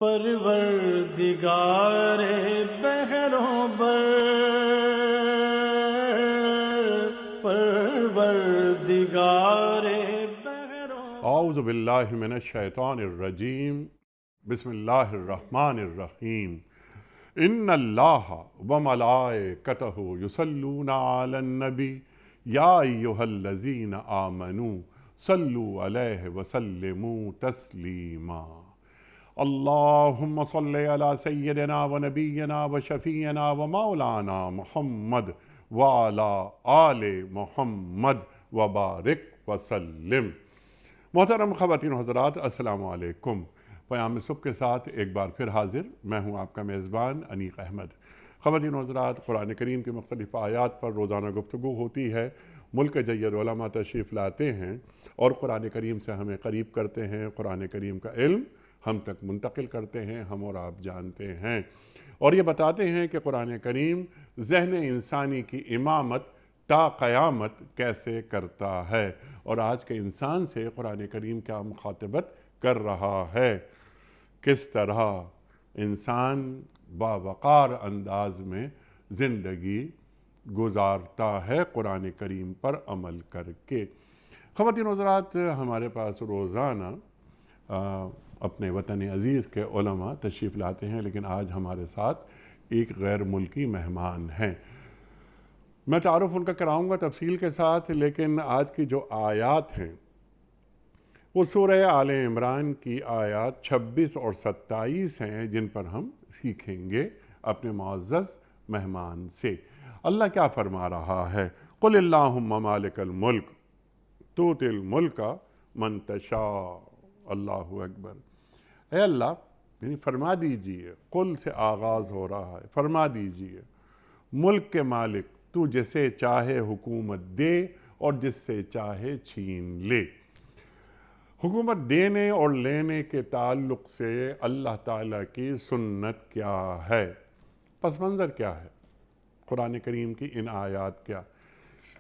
پروردگار بحروں بر، پروردگار بحروں اعوذ باللہ من الشیطان الرجیم، بسم اللہ الرحمن الرحیم۔ ان اللہ وملائکتہ یصلون علی النبی یا ایہا الذین آمنوا صلوا علیہ وسلموا تسلیما۔ اللہم صلی علی سیدنا و نبینا و شفیعنا و مولانا محمد وعلی آل محمد وبارک وسلم۔ محترم خواتین و حضرات، السلام علیکم۔ پیام صبح کے ساتھ ایک بار پھر حاضر، میں ہوں آپ کا میزبان انیق احمد۔ خواتین و حضرات، قرآن کریم کی مختلف آیات پر روزانہ گفتگو ہوتی ہے۔ ملک جید علماء تشریف لاتے ہیں اور قرآن کریم سے ہمیں قریب کرتے ہیں، قرآن کریم کا علم ہم تک منتقل کرتے ہیں، ہم اور آپ جانتے ہیں، اور یہ بتاتے ہیں کہ قرآن کریم ذہن انسانی کی امامت تا قیامت کیسے کرتا ہے، اور آج کے انسان سے قرآن کریم کیا مخاطبت کر رہا ہے، کس طرح انسان باوقار انداز میں زندگی گزارتا ہے قرآن کریم پر عمل کر کے۔ خواتین و حضرات، ہمارے پاس روزانہ اپنے وطن عزیز کے علماء تشریف لاتے ہیں، لیکن آج ہمارے ساتھ ایک غیر ملکی مہمان ہیں۔ میں تعارف ان کا کراؤں گا تفصیل کے ساتھ، لیکن آج کی جو آیات ہیں وہ سورہ آل عمران کی آیات 26 اور 27 ہیں، جن پر ہم سیکھیں گے اپنے معزز مہمان سے۔ اللہ کیا فرما رہا ہے؟ قل اللہم مالک الملک تؤتی الملک من تشاء۔ اللہ اکبر۔ اے اللہ، یعنی فرما دیجئے، قل سے آغاز ہو رہا ہے، فرما دیجئے ملک کے مالک تو جسے چاہے حکومت دے اور جس سے چاہے چھین لے۔ حکومت دینے اور لینے کے تعلق سے اللہ تعالیٰ کی سنت کیا ہے، پس منظر کیا ہے قرآن کریم کی ان آیات کیا؟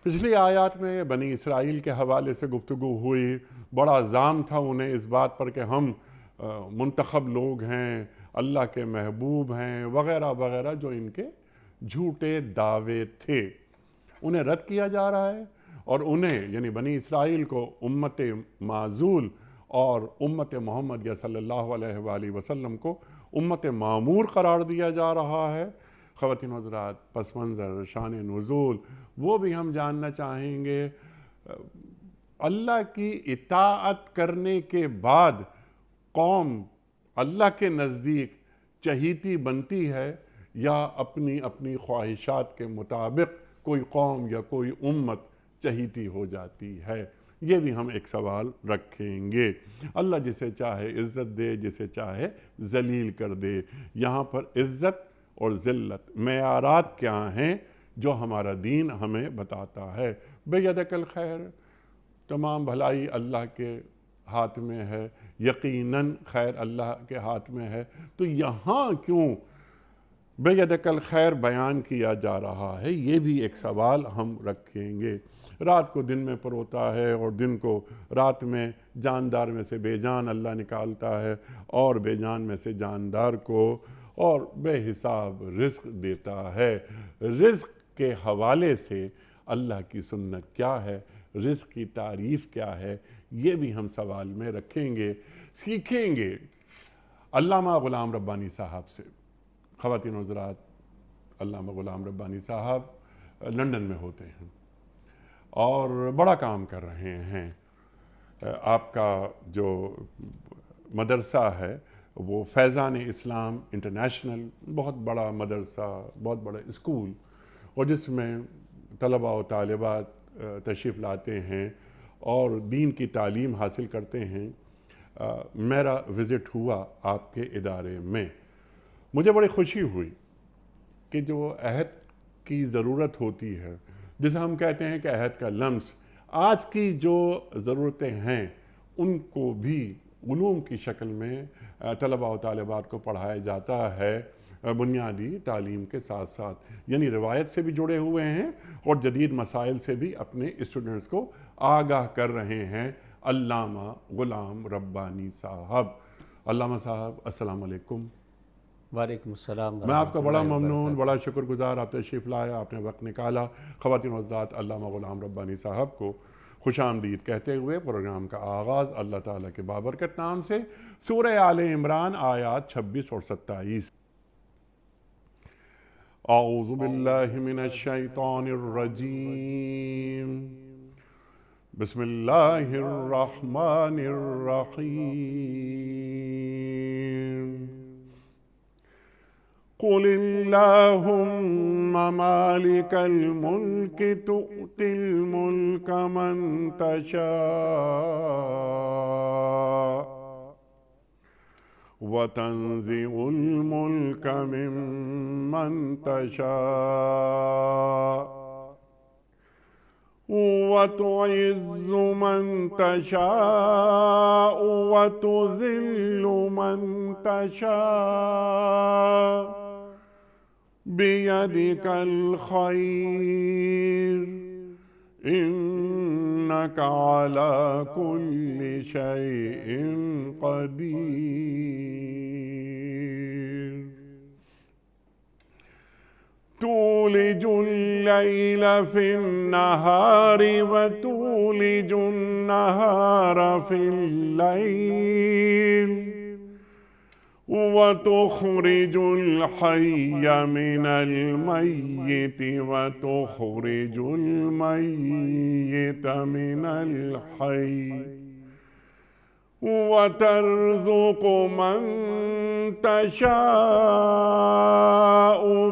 پچھلی آیات میں بنی اسرائیل کے حوالے سے گفتگو ہوئی، بڑا زام تھا انہیں اس بات پر کہ ہم منتخب لوگ ہیں، اللہ کے محبوب ہیں، وغیرہ وغیرہ، جو ان کے جھوٹے دعوے تھے انہیں رد کیا جا رہا ہے، اور انہیں یعنی بنی اسرائیل کو امت معزول اور امت محمد صلی اللہ علیہ وآلہ وسلم کو امت معمور قرار دیا جا رہا ہے۔ خواتین و حضرات، پس منظر، شان نزول، وہ بھی ہم جاننا چاہیں گے۔ اللہ کی اطاعت کرنے کے بعد قوم اللہ کے نزدیک چہیتی بنتی ہے، یا اپنی اپنی خواہشات کے مطابق کوئی قوم یا کوئی امت چہیتی ہو جاتی ہے؟ یہ بھی ہم ایک سوال رکھیں گے۔ اللہ جسے چاہے عزت دے، جسے چاہے ذلیل کر دے۔ یہاں پر عزت اور ذلت معیارات کیا ہیں جو ہمارا دین ہمیں بتاتا ہے؟ بیدک الخیر، تمام بھلائی اللہ کے ہاتھ میں ہے، یقیناً خیر اللہ کے ہاتھ میں ہے، تو یہاں کیوں بیدک الخیر بیان کیا جا رہا ہے؟ یہ بھی ایک سوال ہم رکھیں گے۔ رات کو دن میں پروتا ہے اور دن کو رات میں، جاندار میں سے بے جان اللہ نکالتا ہے اور بے جان میں سے جاندار کو، اور بے حساب رزق دیتا ہے۔ رزق کے حوالے سے اللہ کی سنت کیا ہے، رزق کی تعریف کیا ہے، یہ بھی ہم سوال میں رکھیں گے، سیکھیں گے علامہ غلام ربانی صاحب سے۔ خواتین و حضرات، علامہ غلام ربانی صاحب لندن میں ہوتے ہیں اور بڑا کام کر رہے ہیں۔ آپ کا جو مدرسہ ہے وہ فیضان اسلام انٹرنیشنل، بہت بڑا مدرسہ، بہت بڑا اسکول، اور جس میں طلباء و طالبات تشریف لاتے ہیں اور دین کی تعلیم حاصل کرتے ہیں۔ میرا وزٹ ہوا آپ کے ادارے میں، مجھے بڑی خوشی ہوئی کہ جو عہد کی ضرورت ہوتی ہے، جسے ہم کہتے ہیں کہ عہد کا لمس، آج کی جو ضرورتیں ہیں ان کو بھی علوم کی شکل میں طلباء و طالبات کو پڑھایا جاتا ہے، بنیادی تعلیم کے ساتھ ساتھ، یعنی روایت سے بھی جڑے ہوئے ہیں اور جدید مسائل سے بھی اپنے اسٹوڈنٹس کو آگاہ کر رہے ہیں۔ علامہ غلام ربانی صاحب، علامہ صاحب السلام علیکم۔ وعلیکم السلام میں آپ کا بڑا ورحمۃ اللہ ممنون، وبرکاتہ۔ بڑا شکر گزار، آپ تشریف لائے، آپ نے وقت نکالا۔ خواتین و حضرات، علامہ غلام ربانی صاحب کو خوش آمدید کہتے ہوئے پروگرام کا آغاز اللہ تعالیٰ کے بابرکت نام سے سورہ آل عمران آیات 26 اور 27۔ اعوذ باللہ من الشیطان الرجیم، بسم اللہ الرحمن الرحیم۔ قل اللہم مالک الملک تؤتی الملک من تشاء وتنزع الملک ممن تشاء وتعز من تشاء وتذل من تشاء بيدك الخير إنك على كل شيء قدير تولج الليل في النهار وتولج النهار في الليل وتخرج الحي من الميت وتخرج الميت من الحي وترزق من تشاء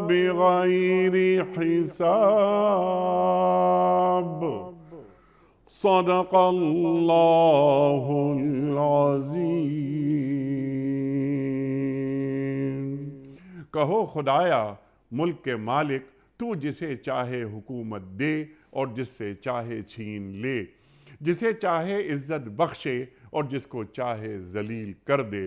بغير حساب صدق اللہ العظیم۔ کہو خدایا ملک کے مالک، تو جسے چاہے حکومت دے اور جس سے چاہے چھین لے، جسے چاہے عزت بخشے اور جس کو چاہے ذلیل کر دے،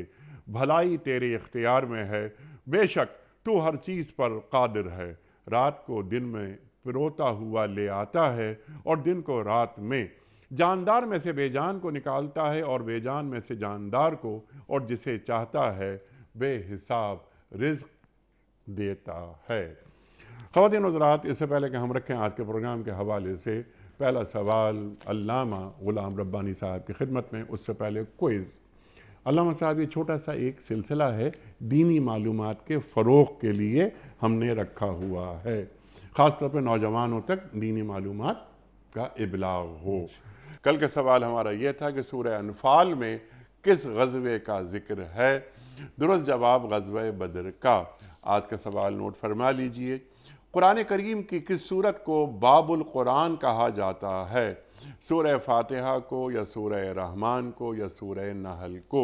بھلائی تیرے اختیار میں ہے، بے شک تو ہر چیز پر قادر ہے۔ رات کو دن میں پروتا ہوا لے آتا ہے اور دن کو رات میں، جاندار میں سے بے جان کو نکالتا ہے اور بے جان میں سے جاندار کو، اور جسے چاہتا ہے بے حساب رزق دیتا ہے۔ خواتین و حضرات، اس سے پہلے کہ ہم رکھیں آج کے پروگرام کے حوالے سے پہلا سوال علامہ غلام ربانی صاحب کی خدمت میں، اس سے پہلے کوئز۔ علامہ صاحب، یہ چھوٹا سا ایک سلسلہ ہے دینی معلومات کے فروغ کے لیے ہم نے رکھا ہوا ہے، خاص طور پہ نوجوانوں تک دینی معلومات کا ابلاغ ہو۔ کل کا سوال ہمارا یہ تھا کہ سورہ انفال میں کس غزوے کا ذکر ہے؟ درست جواب غزوہ بدر کا۔ آج کا سوال نوٹ فرما لیجئے۔ قرآن کریم کی کس سورت کو باب القرآن کہا جاتا ہے؟ سورہ فاتحہ کو یا سورہ رحمان کو یا سورہ نحل کو؟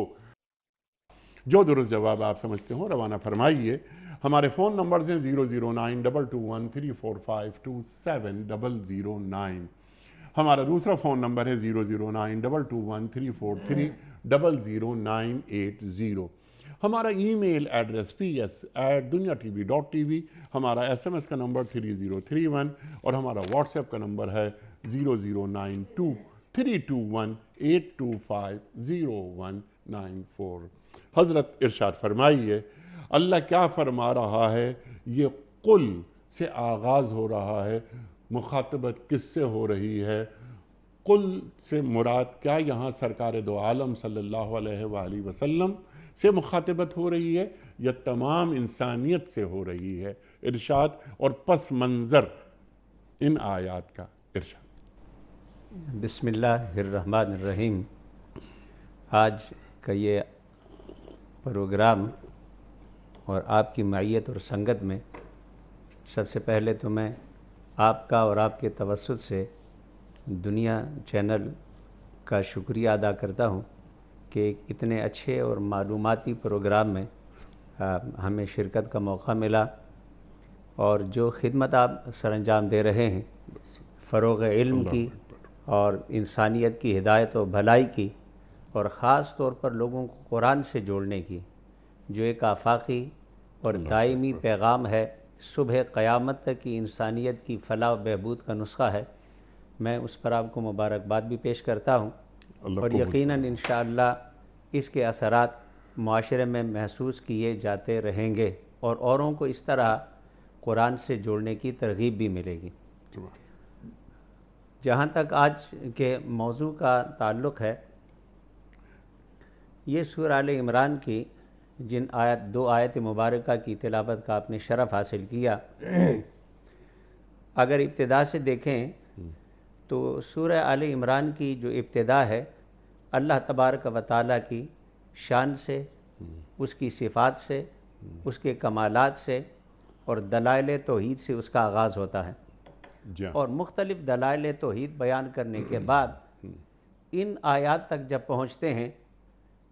جو درست جواب آپ سمجھتے ہوں روانہ فرمائیے۔ ہمارے فون نمبرز ہیں 00922134527 ہمارا دوسرا فون نمبر ہے 009221343000980۔ ہمارا ای میل ایڈریس ps@dunyatv.tv، ہمارا SMS کا نمبر 3031 اور ہمارا واٹس ایپ کا نمبر ہے 00923218250194۔ حضرت ارشاد فرمائیے، اللہ کیا فرما رہا ہے؟ یہ قل سے آغاز ہو رہا ہے، مخاطبت کس سے ہو رہی ہے؟ قل سے مراد کیا یہاں سرکار دو عالم صلی اللہ علیہ وآلہ وسلم سے مخاطبت ہو رہی ہے یا تمام انسانیت سے ہو رہی ہے؟ ارشاد اور پس منظر ان آیات کا ارشاد۔ بسم اللہ الرحمن الرحیم۔ آج کا یہ پروگرام اور آپ کی معیت اور سنگت میں سب سے پہلے تو میں آپ کا اور آپ کے توسط سے دنیا چینل کا شکریہ ادا کرتا ہوں کہ اتنے اچھے اور معلوماتی پروگرام میں ہمیں شرکت کا موقع ملا، اور جو خدمت آپ سر انجام دے رہے ہیں فروغ علم کی اور انسانیت کی ہدایت و بھلائی کی، اور خاص طور پر لوگوں کو قرآن سے جوڑنے کی، جو ایک آفاقی اور دائمی پیغام ہے، صبح قیامت تک کی انسانیت کی فلاح و بہبود کا نسخہ ہے، میں اس پر آپ کو مبارکباد بھی پیش کرتا ہوں، اور یقیناً انشاءاللہ اس کے اثرات معاشرے میں محسوس کیے جاتے رہیں گے اور اوروں کو اس طرح قرآن سے جوڑنے کی ترغیب بھی ملے گی۔ جہاں تک آج کے موضوع کا تعلق ہے، یہ سورہ آل عمران کی جن دو آیت مبارکہ کی تلاوت کا آپ نے شرف حاصل کیا، اگر ابتدا سے دیکھیں تو سورہ آل عمران کی جو ابتدا ہے اللہ تبارک و تعالیٰ کی شان سے، اس کی صفات سے، اس کے کمالات سے اور دلائل توحید سے اس کا آغاز ہوتا ہے، اور مختلف دلائل توحید بیان کرنے کے بعد ان آیات تک جب پہنچتے ہیں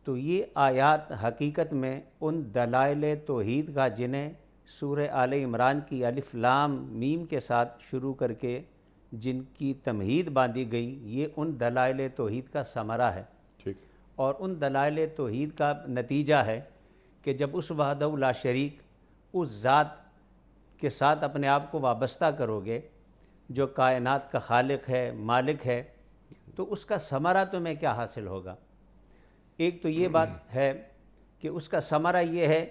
تو یہ آیات حقیقت میں ان دلائل توحید کا جنہیں سورہ آل عمران کی الف لام میم کے ساتھ شروع کر کے جن کی تمہید باندھی گئی، یہ ان دلائل توحید کا ثمرہ ہے، اور ان دلائل توحید کا نتیجہ ہے کہ جب اس وحدہ لا شریک اس ذات کے ساتھ اپنے آپ کو وابستہ کرو گے جو کائنات کا خالق ہے، مالک ہے، تو اس کا ثمرہ تمہیں کیا حاصل ہوگا؟ ایک تو یہ بات ہے کہ اس کا ثمرہ یہ ہے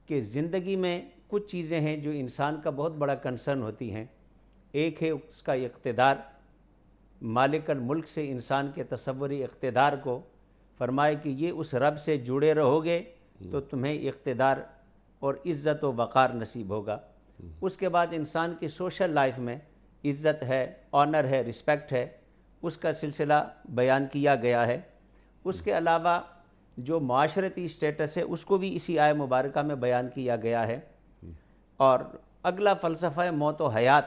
کہ زندگی میں کچھ چیزیں ہیں جو انسان کا بہت بڑا کنسرن ہوتی ہیں۔ ایک ہے اس کا اقتدار، مالک الملک سے انسان کے تصوری اقتدار کو فرمائے کہ یہ اس رب سے جڑے رہو گے تو تمہیں اقتدار اور عزت و وقار نصیب ہوگا۔ اس کے بعد انسان کی سوشل لائف میں عزت ہے، آنر ہے، رسپیکٹ ہے، اس کا سلسلہ بیان کیا گیا ہے۔ اس کے علاوہ جو معاشرتی اسٹیٹس ہے اس کو بھی اسی آیہ مبارکہ میں بیان کیا گیا ہے، اور اگلا فلسفہ موت و حیات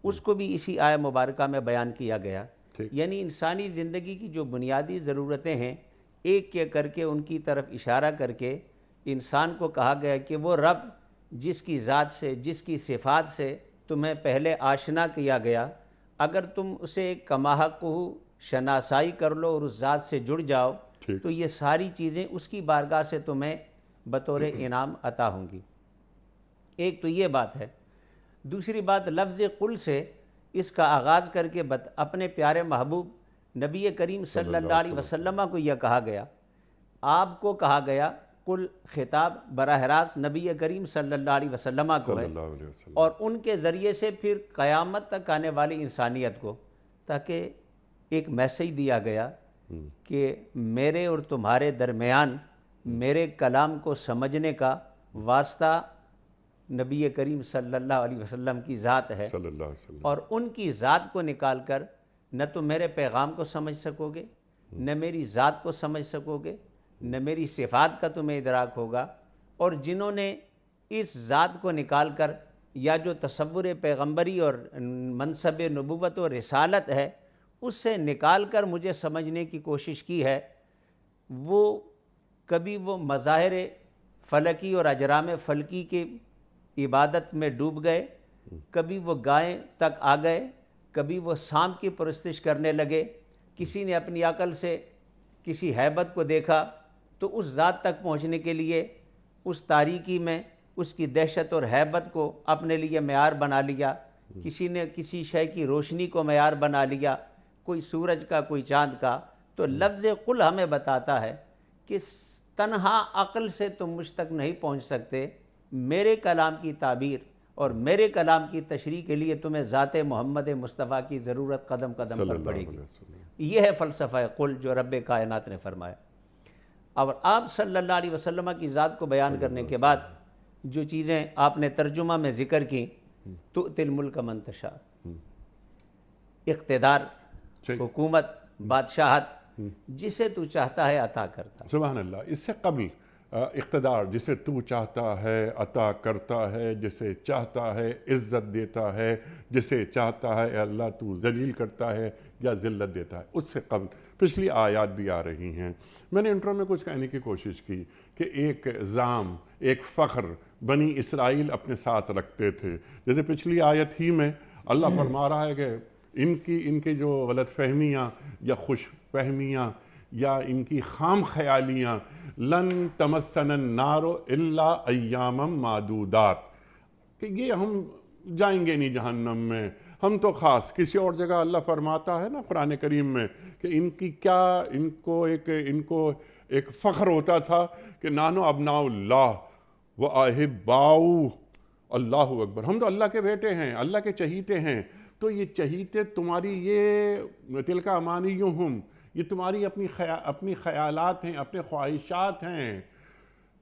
اس کو بھی اسی آیہ مبارکہ میں بیان کیا گیا۔ یعنی انسانی زندگی کی جو بنیادی ضرورتیں ہیں ایک ایک کر کے ان کی طرف اشارہ کر کے انسان کو کہا گیا کہ وہ رب جس کی ذات سے، جس کی صفات سے تمہیں پہلے آشنا کیا گیا، اگر تم اسے کما حق شناسائی کر لو اور اس ذات سے جڑ جاؤ تو یہ ساری چیزیں اس کی بارگاہ سے تمہیں بطور انعام عطا ہوں گی۔ ایک تو یہ بات ہے۔ دوسری بات، لفظ قل سے اس کا آغاز کر کے اپنے پیارے محبوب نبی کریم صلی اللہ علیہ وسلم کو یہ کہا گیا، آپ کو کہا گیا، قل خطاب براہ راست نبی کریم صلی اللہ علیہ وسلم کو ہے، اور ان کے ذریعے سے پھر قیامت تک آنے والی انسانیت کو، تاکہ ایک میسیج دیا گیا کہ میرے اور تمہارے درمیان میرے کلام کو سمجھنے کا واسطہ نبی کریم صلی اللہ علیہ وسلم کی ذات ہے، اور ان کی ذات کو نکال کر نہ تو میرے پیغام کو سمجھ سکو گے، نہ میری ذات کو سمجھ سکو گے، نہ میری صفات کا تمہیں ادراک ہوگا۔ اور جنہوں نے اس ذات کو نکال کر یا جو تصور پیغمبری اور منصب نبوت و رسالت ہے اس سے نکال کر مجھے سمجھنے کی کوشش کی ہے، وہ کبھی وہ مظاہر فلکی اور اجرام فلکی کی عبادت میں ڈوب گئے، کبھی وہ گائے تک آ گئے، کبھی وہ سانپ کی پرستش کرنے لگے، کسی نے اپنی عقل سے کسی ہیبت کو دیکھا تو اس ذات تک پہنچنے کے لیے اس تاریکی میں اس کی دہشت اور ہیبت کو اپنے لیے معیار بنا لیا، کسی نے کسی شے کی روشنی کو معیار بنا لیا، کوئی سورج کا، کوئی چاند کا۔ تو لفظ قل ہمیں بتاتا ہے کہ تنہا عقل سے تم مجھ تک نہیں پہنچ سکتے، میرے کلام کی تعبیر اور میرے کلام کی تشریح کے لیے تمہیں ذات محمد مصطفیٰ کی ضرورت قدم قدم پر پڑے گی۔ یہ ہے فلسفہ قل جو رب کائنات نے فرمایا۔ اور آپ صلی اللہ علیہ وسلم کی ذات کو بیان کرنے کے بعد جو چیزیں آپ نے ترجمہ میں ذکر کی، تؤتی الملک من تشاء، اقتدار، حکومت، بادشاہت، جسے تو چاہتا ہے عطا کرتا۔ سبحان اللہ۔ اس سے قبل اقتدار، جسے تو چاہتا ہے عطا کرتا ہے، جسے چاہتا ہے عزت دیتا ہے، جسے چاہتا ہے اللہ تو ذلیل کرتا ہے یا ذلت دیتا ہے، اس سے قبل پچھلی آیات بھی آ رہی ہیں۔ میں نے انٹرو میں کچھ کہنے کی کوشش کی کہ ایک زعم، ایک فخر بنی اسرائیل اپنے ساتھ رکھتے تھے، جیسے پچھلی آیت ہی میں اللہ فرما رہا ہے کہ ان کی جو غلط فہمیاں یا خوش فہمیاں یا ان کی خام خیالیاں، لن تمسن النار الا ایاما معدودات، کہ یہ ہم جائیں گے نہیں جہنم میں، ہم تو خاص کسی اور جگہ اللہ فرماتا ہے نا قرآن کریم میں کہ ان کو ایک فخر ہوتا تھا کہ نانو ابناء اللہ و احباؤ، اللہ اکبر، ہم تو اللہ کے بیٹے ہیں، اللہ کے چہیتے ہیں۔ تو یہ چہیتے تمہاری، یہ تلک امانیہم، یہ تمہاری اپنی خیالات ہیں، اپنے خواہشات ہیں۔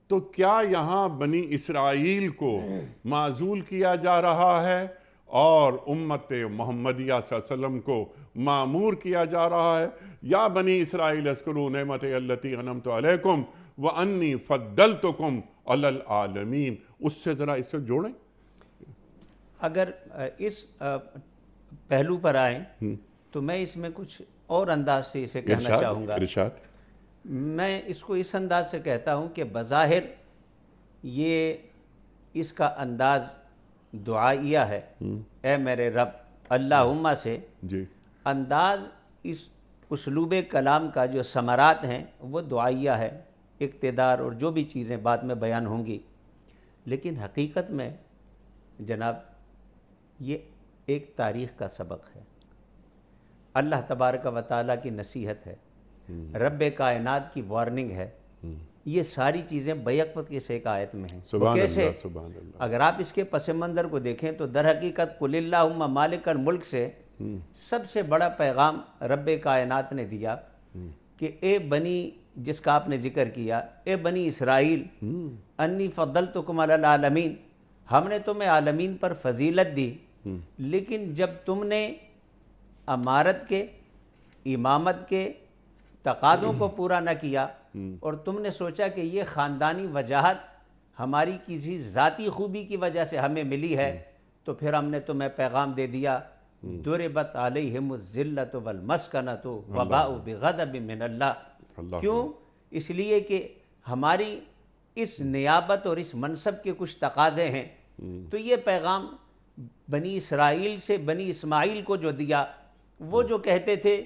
تو کیا یہاں بنی اسرائیل کو معزول کیا جا رہا ہے اور امت محمدیہ صلی اللہ علیہ وسلم کو معمور کیا جا رہا ہے؟ یا بنی اسرائیل اذکروا نعمتی التی انعمت علیکم وانی فضلتکم علی العالمین، اس سے ذرا اس سے جوڑیں۔ اگر اس پہلو پر آئیں تو میں اس میں کچھ اور انداز سے اسے کہنا چاہوں گا۔ ارشاد۔ میں اس کو اس انداز سے کہتا ہوں کہ بظاہر یہ اس کا انداز دعائیہ ہے، اے میرے رب اللہم سے، جی، انداز اس اسلوب کلام کا جو ثمرات ہیں وہ دعائیہ ہے، اقتدار اور جو بھی چیزیں بعد میں بیان ہوں گی، لیکن حقیقت میں جناب یہ ایک تاریخ کا سبق ہے، اللہ تبارک و تعالیٰ کی نصیحت ہے، رب کائنات کی وارننگ ہے۔ یہ ساری چیزیں بیک وقت اس ایک آیت میں ہیں۔ وہ کیسے؟ سبحان اللہ۔ اگر آپ اس کے پس منظر کو دیکھیں تو در حقیقت قل اللہم مالک الملک سے سب سے بڑا پیغام رب کائنات نے دیا کہ اے بنی، جس کا آپ نے ذکر کیا، اے بنی اسرائیل، انی فضلتکم علی العالمین، ہم نے تمہیں عالمین پر فضیلت دی، لیکن جب تم نے امارت کے، امامت کے تقاضوں کو پورا نہ کیا اور تم نے سوچا کہ یہ خاندانی وجاہت ہماری کسی ذاتی خوبی کی وجہ سے ہمیں ملی ہے، تو پھر ہم نے تمہیں پیغام دے دیا، ضربت علیہم الذلۃ والمسکنۃ وباؤوا بغضب من اللہ۔ کیوں؟ اس لیے کہ ہماری اس نیابت اور اس منصب کے کچھ تقاضے ہیں۔ تو یہ پیغام بنی اسرائیل سے بنی اسماعیل کو جو دیا، وہ جو کہتے تھے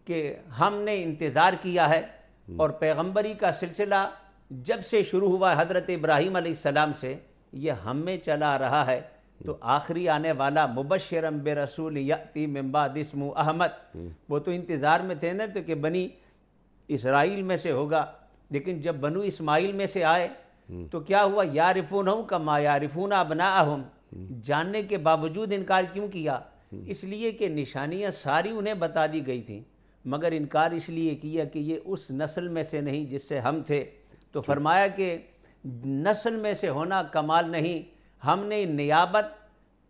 کہ ہم نے انتظار کیا ہے، اور پیغمبری کا سلسلہ جب سے شروع ہوا حضرت ابراہیم علیہ السلام سے، یہ ہم میں چلا رہا ہے، تو آخری آنے والا مبشرم برسول یأتی من بعد اسمہ احمد، وہ تو انتظار میں تھے نا، تو کہ بنی اسرائیل میں سے ہوگا، لیکن جب بنو اسماعیل میں سے آئے تو کیا ہوا؟ یعرفونہ کما یعرفون ابناءہم، جاننے کے باوجود انکار کیوں کیا؟ اس لیے کہ نشانیاں ساری انہیں بتا دی گئی تھیں، مگر انکار اس لیے کیا کہ یہ اس نسل میں سے نہیں جس سے ہم تھے۔ تو فرمایا کہ نسل میں سے ہونا کمال نہیں، ہم نے نیابت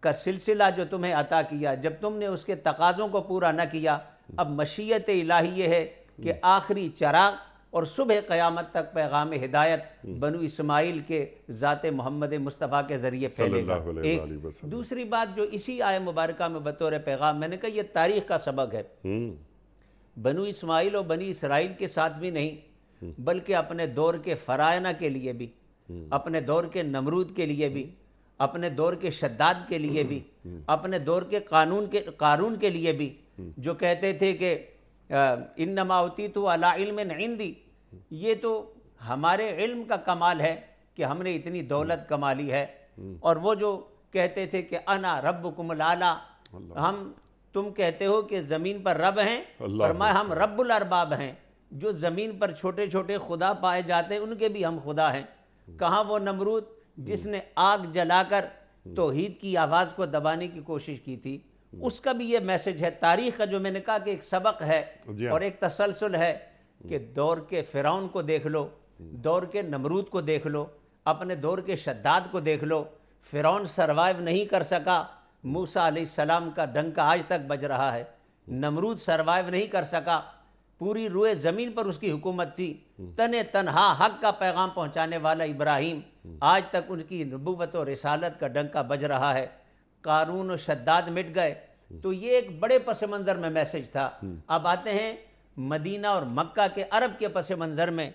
کا سلسلہ جو تمہیں عطا کیا، جب تم نے اس کے تقاضوں کو پورا نہ کیا، اب مشیت الہی یہ ہے کہ آخری چراغ اور صبح قیامت تک پیغام ہدایت بنو اسماعیل کے ذات محمد مصطفیٰ کے ذریعے پھیلے گا۔ ایک دوسری بات جو اسی آیہ مبارکہ میں بطور پیغام، میں نے کہا یہ تاریخ کا سبق ہے، بنو اسماعیل اور بنی اسرائیل کے ساتھ بھی نہیں، بلکہ اپنے دور کے فرعونہ کے لیے بھی، اپنے دور کے نمرود کے لیے بھی، اپنے دور کے شداد کے لیے بھی، اپنے دور کے قارون کے لیے بھی، جو کہتے تھے کہ انما اوتیت علی علم عندی، یہ تو ہمارے علم کا کمال ہے کہ ہم نے اتنی دولت کما لی ہے، اور وہ جو کہتے تھے کہ انا ربکم الاعلی، تم کہتے ہو کہ زمین پر رب ہیں، فرمایا ہم رب الارباب ہیں، جو زمین پر چھوٹے چھوٹے خدا پائے جاتے ہیں ان کے بھی ہم خدا ہیں۔ کہاں وہ نمرود جس نے آگ جلا کر توحید کی آواز کو دبانے کی کوشش کی تھی، اس کا بھی یہ میسج ہے۔ تاریخ کا جو میں نے کہا کہ ایک سبق ہے اور ایک تسلسل ہے، کہ دور کے فرعون کو دیکھ لو، دور کے نمرود کو دیکھ لو، اپنے دور کے شداد کو دیکھ لو، فرعون سروائیو نہیں کر سکا، موسیٰ علیہ السلام کا ڈنکا آج تک بج رہا ہے، نمرود سروائیو نہیں کر سکا، پوری روئے زمین پر اس کی حکومت تھی، تنہا حق کا پیغام پہنچانے والا ابراہیم، آج تک ان کی نبوت و رسالت کا ڈنکا بج رہا ہے، قارون و شداد مٹ گئے۔ تو یہ ایک بڑے پس منظر میں میسج تھا۔ اب آتے ہیں مدینہ اور مکہ کے عرب کے پس منظر میں،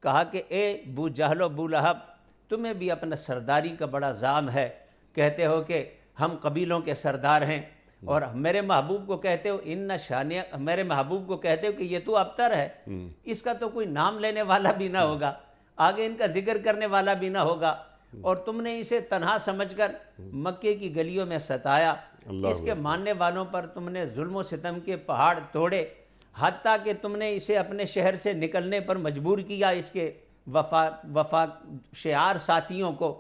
کہا کہ اے ابو جہل و ابو لہب، تمہیں بھی اپنا سرداری کا بڑا زعم ہے، کہتے ہو کہ ہم قبیلوں کے سردار ہیں، اور میرے محبوب کو کہتے ہو میرے محبوب کو کہتے ہو کہ یہ تو ابتر ہے، اس کا تو کوئی نام لینے والا بھی نہ ہوگا، آگے ان کا ذکر کرنے والا بھی نہ ہوگا، اور تم نے اسے تنہا سمجھ کر مکے کی گلیوں میں ستایا، اس کے ماننے والوں پر تم نے ظلم و ستم کے پہاڑ توڑے، حتیٰ کہ تم نے اسے اپنے شہر سے نکلنے پر مجبور کیا، اس کے وفا شعار ساتھیوں کو۔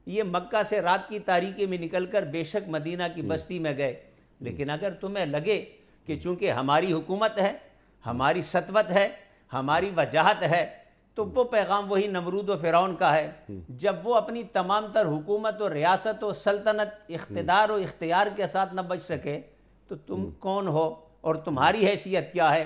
یہ مکہ سے رات کی تاریکی میں نکل کر بے شک مدینہ کی بستی میں گئے، لیکن اگر تمہیں لگے کہ چونکہ ہماری حکومت ہے، ہماری سطوت ہے، ہماری وجاہت ہے، تو وہ پیغام وہی نمرود و فرعون کا ہے۔ جب وہ اپنی تمام تر حکومت و ریاست و سلطنت، اقتدار و اختیار کے ساتھ نہ بچ سکے تو تم کون ہو اور تمہاری حیثیت کیا ہے؟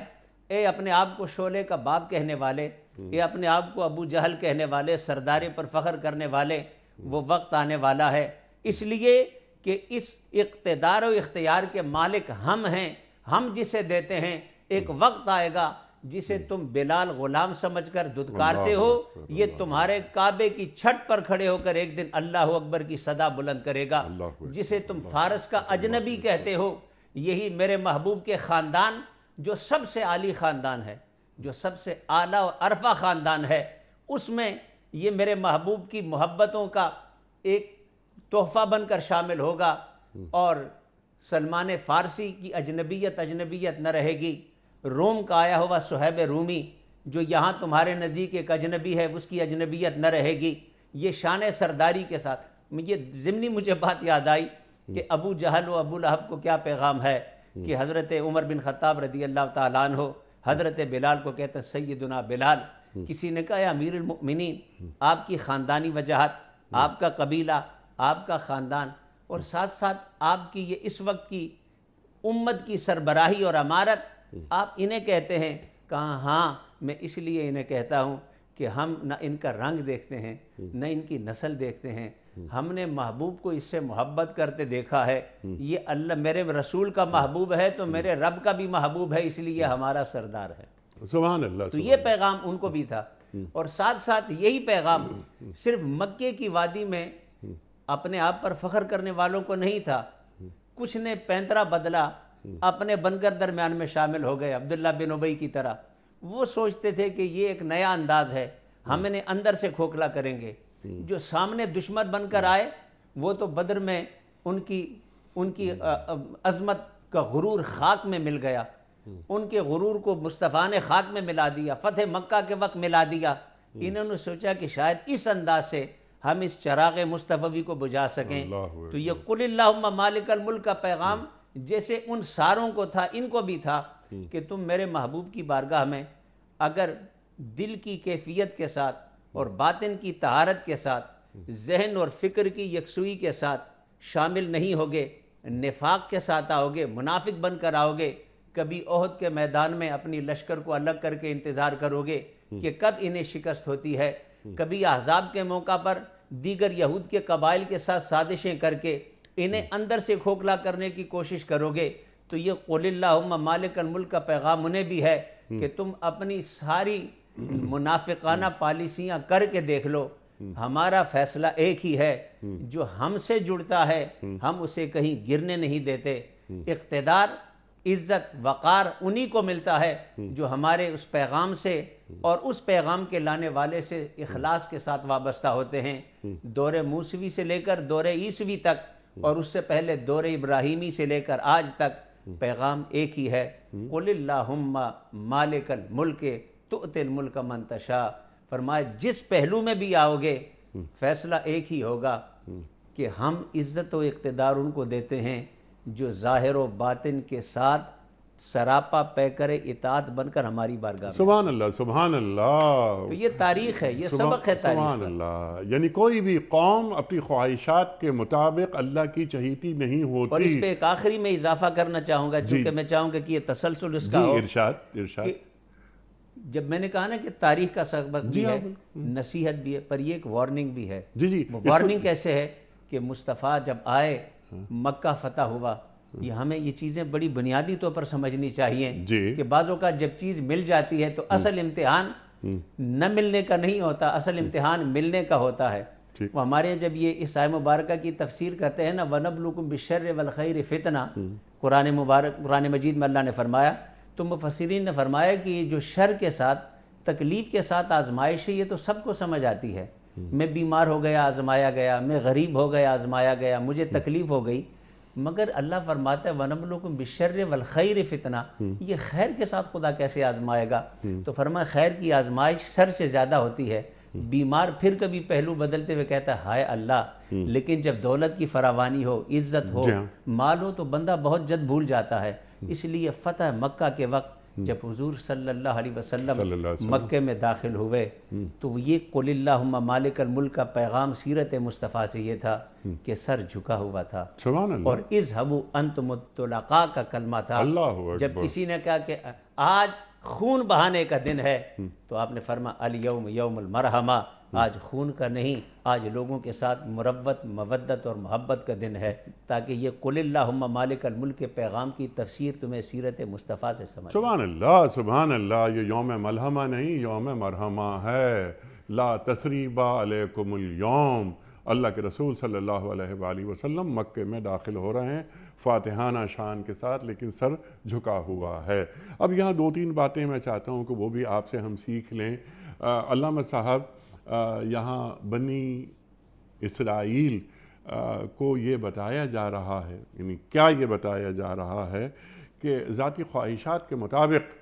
اے اپنے آپ کو شعلے کا باپ کہنے والے، اے اپنے آپ کو ابو جہل کہنے والے، سردارے پر فخر کرنے والے، وہ وقت آنے والا ہے اس لیے کہ اس اقتدار و اختیار کے مالک ہم ہیں، ہم جسے دیتے ہیں۔ ایک وقت آئے گا جسے تم بلال غلام سمجھ کر دھتکارتے ہو، یہ تمہارے کعبے کی چھت پر کھڑے ہو کر ایک دن اللہ اکبر کی صدا بلند کرے گا۔ جسے تم فارس کا اجنبی کہتے ہو، یہی میرے محبوب کے خاندان جو سب سے عالی خاندان ہے، جو سب سے اعلیٰ و عرفہ خاندان ہے، اس میں یہ میرے محبوب کی محبتوں کا ایک تحفہ بن کر شامل ہوگا، اور سلمان فارسی کی اجنبیت نہ رہے گی۔ روم کا آیا ہوا صہیب رومی جو یہاں تمہارے نزدیک ایک اجنبی ہے، اس کی اجنبیت نہ رہے گی۔ یہ شان سرداری کے ساتھ، یہ ضمنی مجھے بات یاد آئی کہ ابو جہل و ابو لہب کو کیا پیغام ہے کہ حضرت عمر بن خطاب رضی اللہ تعالیٰ عنہ حضرت بلال کو کہتے ہیں سیدنا بلال۔ کسی نے کہا یا امیر المؤمنین، آپ کی خاندانی وجاہت، آپ کا قبیلہ، آپ کا خاندان، اور ساتھ ساتھ آپ کی یہ اس وقت کی امت کی سربراہی اور امارت، آپ انہیں کہتے ہیں؟ کہا ہاں، میں اس لیے انہیں کہتا ہوں کہ ہم نہ ان کا رنگ دیکھتے ہیں، نہ ان کی نسل دیکھتے ہیں، ہم نے محبوب کو اس سے محبت کرتے دیکھا ہے۔ یہ اللہ میرے رسول کا محبوب ہے تو میرے رب کا بھی محبوب ہے، اس لیے ہمارا سردار ہے۔ سبحان اللہ۔ تو یہ پیغام ان کو بھی تھا، اور ساتھ ساتھ یہی پیغام صرف مکے کی وادی میں اپنے آپ پر فخر کرنے والوں کو نہیں تھا، کچھ نے پینترا بدلا، اپنے بن کر درمیان میں شامل ہو گئے، عبداللہ بن ابی کی طرح۔ وہ سوچتے تھے کہ یہ ایک نیا انداز ہے، ہم انہیں اندر سے کھوکھلا کریں گے۔ جو سامنے دشمن بن کر آئے وہ تو بدر میں ان کی عظمت کا غرور خاک میں مل گیا، ان کے غرور کو مصطفیٰ نے خاک میں ملا دیا، فتح مکہ کے وقت ملا دیا۔ انہوں نے سوچا کہ شاید اس انداز سے ہم اس چراغ مصطفی کو بجھا سکیں۔ تو یہ قل اللہم مالک الملک کا پیغام جیسے ان ساروں کو تھا، ان کو بھی تھا کہ تم میرے محبوب کی بارگاہ میں اگر دل کی کیفیت کے ساتھ اور باطن کی طہارت کے ساتھ، ذہن اور فکر کی یکسوئی کے ساتھ شامل نہیں ہوگے، نفاق کے ساتھ آؤ گے، منافق بن کر آؤ گے، کبھی احد کے میدان میں اپنی لشکر کو الگ کر کے انتظار کرو گے کہ کب انہیں شکست ہوتی ہے، کبھی احزاب کے موقع پر دیگر یہود کے قبائل کے ساتھ سازشیں کر کے انہیں اندر سے کھوکھلا کرنے کی کوشش کرو گے، تو یہ قل اللہم مالک الملک کا پیغام انہیں بھی ہے کہ تم اپنی ساری منافقانہ پالیسیاں کر کے دیکھ لو، ہمارا فیصلہ ایک ہی ہے، جو ہم سے جڑتا ہے ہم اسے کہیں گرنے نہیں دیتے۔ اقتدار، عزت، وقار انہی کو ملتا ہے جو ہمارے اس پیغام سے اور اس پیغام کے لانے والے سے اخلاص کے ساتھ وابستہ ہوتے ہیں۔ دور موسوی سے لے کر دور عیسوی تک، اور اس سے پہلے دور ابراہیمی سے لے کر آج تک پیغام ایک ہی ہے، قل اللہم مالک الملک تؤتی الملک من تشاء۔ فرمایا جس پہلو میں بھی آؤ گے فیصلہ ایک ہی ہوگا کہ ہم عزت و اقتدار ان کو دیتے ہیں جو ظاہر و باطن کے ساتھ سراپا پیکر اطاعت بن کر ہماری بارگاہ میں۔ سبحان اللہ، سبحان اللہ۔ تو یہ تاریخ ہے، یہ سبق ہے تاریخ سبحان کا۔ اللہ۔ یعنی کوئی بھی قوم اپنی خواہشات کے مطابق اللہ کی چہیتی نہیں اور اس ہوتی۔ پہ ایک آخری میں اضافہ کرنا چاہوں گا، چونکہ میں چاہوں گا کہ یہ تسلسل اس کا ہو۔ ارشاد۔ کہ جب میں نے کہا نا کہ تاریخ کا سبق بھی ہے، نصیحت بھی ہے، پر یہ ایک وارننگ بھی ہے۔ وارننگ کیسے ہے کہ مصطفیٰ جب آئے، مکہ فتح ہوا، یہ ہمیں یہ چیزیں بڑی بنیادی طور پر سمجھنی چاہیے کہ بعض اوقات جب چیز مل جاتی ہے تو اصل امتحان نہ ملنے کا نہیں ہوتا، اصل امتحان ملنے کا ہوتا ہے۔ وہ ہمارے یہاں جب یہ اس آیہ مبارکہ کی تفسیر کرتے ہیں نا، وَنَبْلُوكُمْ بِالشَّرِّ وَالْخَيْرِ فِتْنَةً، قرآن مجید میں اللہ نے فرمایا، تو مفسرین نے فرمایا کہ یہ جو شر کے ساتھ، تکلیف کے ساتھ آزمائش ہے، یہ تو سب کو سمجھ آتی ہے۔ میں بیمار ہو گیا، آزمایا گیا، میں غریب ہو گیا، آزمایا گیا، مجھے تکلیف ہو گئی، مگر اللہ فرماتا ہے وَنَبْلُوكُمْ بِالشَّرِّ وَالْخَيْرِ فتنہ، یہ خیر کے ساتھ خدا کیسے آزمائے گا؟ تو فرمایا خیر کی آزمائش شر سے زیادہ ہوتی ہے۔ بیمار پھر کبھی پہلو بدلتے ہوئے کہتا ہے ہائے اللہ، لیکن جب دولت کی فراوانی ہو، عزت ہو، مال ہو تو بندہ بہت جلد بھول جاتا ہے۔ اس لیے فتح مکہ کے وقت جب حضور صلی اللہ علیہ وسلم مکے میں داخل ہوئے تو یہ قل اللہم مالک الملک کا پیغام سیرت مصطفیٰ سے یہ تھا کہ سر جھکا ہوا تھا، سبحان اللہ، اور اذهبوا انتم الطلقاء کا کلمہ تھا۔ اللہ جب کسی نے کہا کہ آج خون بہانے کا دن ہے تو آپ نے فرمایا الیوم یوم المرحمہ، آج خون کا نہیں، آج لوگوں کے ساتھ مروت، مودت اور محبت کا دن ہے، تاکہ یہ قل اللہم مالک الملک کے پیغام کی تفسیر تمہیں سیرت مصطفیٰ سے سمجھ۔ سبحان اللہ، سبحان اللہ، یہ یوم ملحمہ نہیں، یوم مرحمہ ہے۔ لا تثریب علیکم اليوم، اللہ کے رسول صلی اللہ علیہ وآلہ وسلم مکے میں داخل ہو رہے ہیں فاتحانہ شان کے ساتھ، لیکن سر جھکا ہوا ہے۔ اب یہاں دو تین باتیں میں چاہتا ہوں کہ وہ بھی آپ سے ہم سیکھ لیں۔ علامہ صاحب، یہاں بنی اسرائیل کو یہ بتایا جا رہا ہے، یعنی کیا یہ بتایا جا رہا ہے کہ ذاتی خواہشات کے مطابق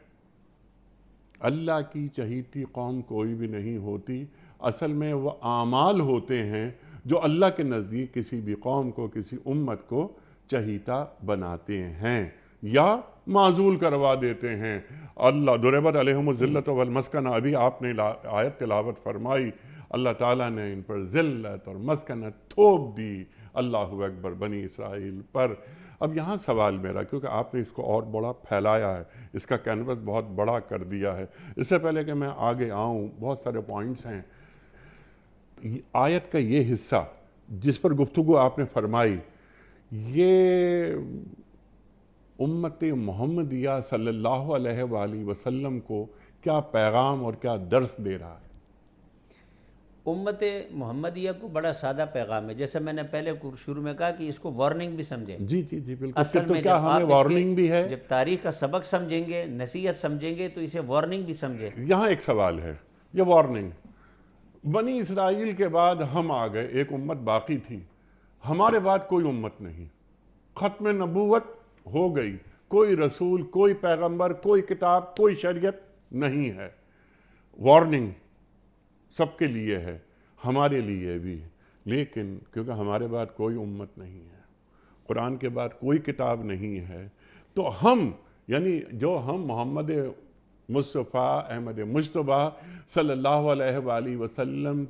اللہ کی چہیتی قوم کوئی بھی نہیں ہوتی، اصل میں وہ اعمال ہوتے ہیں جو اللہ کے نزدیک کسی بھی قوم کو، کسی امت کو چہیتا بناتے ہیں یا معزول کروا دیتے ہیں۔ اللہ ضربت علیہم الذلۃ والمسکنہ، ابھی آپ نے آیت تلاوت فرمائی، اللہ تعالیٰ نے ان پر ذلت اور مسکنت تھوپ دی، اللہ اکبر، بنی اسرائیل پر۔ اب یہاں سوال میرا، کیونکہ آپ نے اس کو اور بڑا پھیلایا ہے، اس کا کینوس بہت بڑا کر دیا ہے، اس سے پہلے کہ میں آگے آؤں بہت سارے پوائنٹس ہیں۔ آیت کا یہ حصہ جس پر گفتگو آپ نے فرمائی، یہ امت محمدیہ صلی اللہ علیہ وآلہ وسلم کو کیا پیغام اور کیا درس دے رہا ہے؟ امت محمدیہ کو بڑا سادہ پیغام ہے، جیسے میں نے پہلے شروع میں کہا کہ اس کو وارننگ بھی سمجھیں۔ جی جی جی بالکل، اصل تو میں کیا جب ہمیں آپ وارننگ بھی ہے؟ جب تاریخ کا سبق سمجھیں گے، نصیحت سمجھیں گے، تو اسے وارننگ بھی سمجھیں۔ یہاں ایک سوال ہے، یہ وارننگ، بنی اسرائیل کے بعد ہم آ گئے، ایک امت باقی تھی، ہمارے بعد کوئی امت نہیں، ختم نبوت ہو گئی، کوئی رسول، کوئی پیغمبر، کوئی کتاب، کوئی شریعت نہیں ہے۔ وارننگ سب کے لیے ہے، ہمارے لیے بھی، لیکن کیونکہ ہمارے بعد کوئی امت نہیں ہے، قرآن کے بعد کوئی کتاب نہیں ہے، تو ہم یعنی جو ہم محمد مصطفیٰ احمد مجتبیٰ صلی اللہ علیہ وآلہ وسلم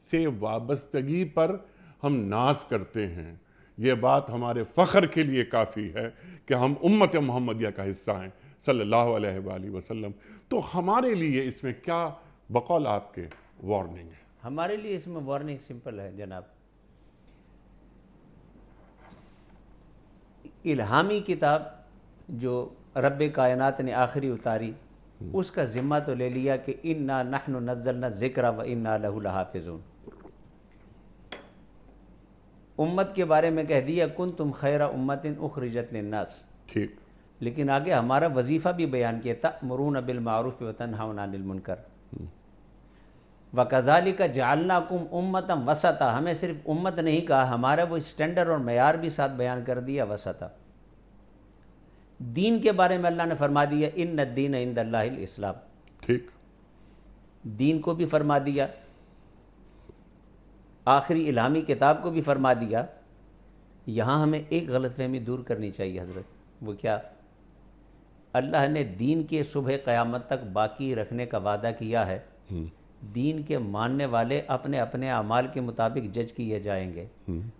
سے وابستگی پر ہم ناز کرتے ہیں، یہ بات ہمارے فخر کے لیے کافی ہے کہ ہم امت محمدیہ کا حصہ ہیں صلی اللہ علیہ وآلہ وسلم۔ تو ہمارے لیے اس میں کیا بقول آپ کے وارننگ ہے؟ ہمارے لیے اس میں وارننگ سمپل ہے جناب، الہامی کتاب جو رب کائنات نے آخری اتاری، اس کا ذمہ تو لے لیا کہ اِنَّا نَحْنُ نَزَّلْنَا الذِّكْرَ وَإِنَّا لَهُ لَحَافِظُونَ۔ امت کے بارے میں کہہ دیا کنتم خیر امت اخرجت للناس، ٹھیک، لیکن آگے ہمارا وظیفہ بھی بیان کیا، تأمرون بالمعروف وتنہون عن المنکر، وَكَذَلِكَ جَعَلْنَاكُمْ أُمَّةً وَسَطًا، ہمیں صرف امت نہیں کہا، ہمارا وہ اسٹینڈرڈ اور معیار بھی ساتھ بیان کر دیا، وسطا۔ دین کے بارے میں اللہ نے فرما دیا ان الدین عند اللہ الاسلام، ٹھیک، دین کو بھی فرما دیا، آخری الہامی کتاب کو بھی فرما دیا۔ یہاں ہمیں ایک غلط فہمی دور کرنی چاہیے حضرت، وہ کیا؟ اللہ نے دین کے صبح قیامت تک باقی رکھنے کا وعدہ کیا ہے، دین کے ماننے والے اپنے اپنے اعمال کے مطابق جج کیے جائیں گے۔